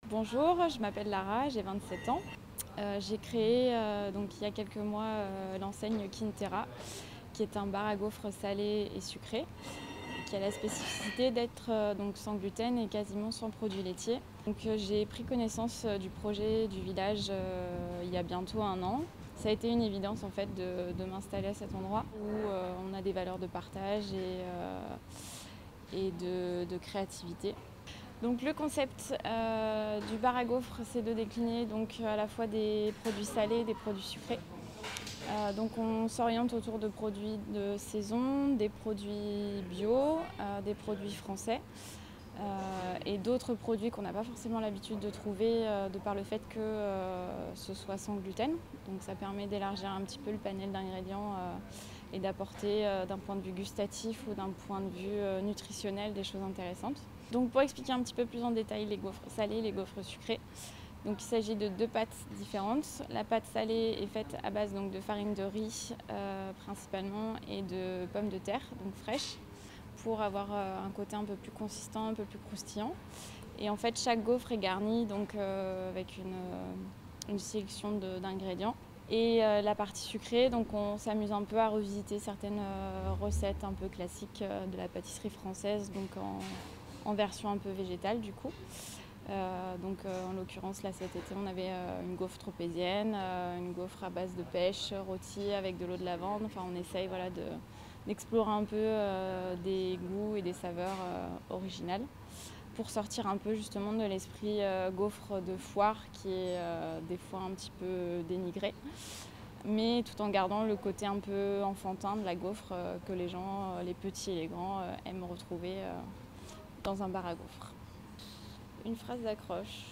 Bonjour, je m'appelle Lara, j'ai 27 ans. J'ai créé donc, il y a quelques mois l'enseigne Quintera, qui est un bar à gaufres salés et sucrés, qui a la spécificité d'être donc sans gluten et quasiment sans produits laitiers. J'ai pris connaissance du projet du village il y a bientôt 1 an. Ça a été une évidence en fait de m'installer à cet endroit où on a des valeurs de partage et de créativité. Donc le concept du bar à gaufres, c'est de décliner donc à la fois des produits salés et des produits sucrés. Donc on s'oriente autour de produits de saison, des produits bio, des produits français et d'autres produits qu'on n'a pas forcément l'habitude de trouver de par le fait que ce soit sans gluten. Donc ça permet d'élargir un petit peu le panel d'ingrédients et d'apporter d'un point de vue gustatif ou d'un point de vue nutritionnel des choses intéressantes. Donc pour expliquer un petit peu plus en détail les gaufres salées et les gaufres sucrées, donc il s'agit de 2 pâtes différentes. La pâte salée est faite à base donc, de farine de riz principalement et de pommes de terre, donc fraîches, pour avoir un côté un peu plus consistant, un peu plus croustillant. Et en fait chaque gaufre est garnie donc, avec une sélection d'ingrédients. Et la partie sucrée, donc on s'amuse un peu à revisiter certaines recettes un peu classiques de la pâtisserie française, donc en version un peu végétale du coup. En l'occurrence là cet été on avait une gaufre tropézienne, une gaufre à base de pêche rôtie avec de l'eau de lavande. Enfin on essaye voilà, d'explorer un peu des goûts et des saveurs originales pour sortir un peu justement de l'esprit gaufre de foire qui est des fois un petit peu dénigré, mais tout en gardant le côté un peu enfantin de la gaufre que les gens, les petits et les grands, aiment retrouver dans un bar à gaufres. Une phrase d'accroche.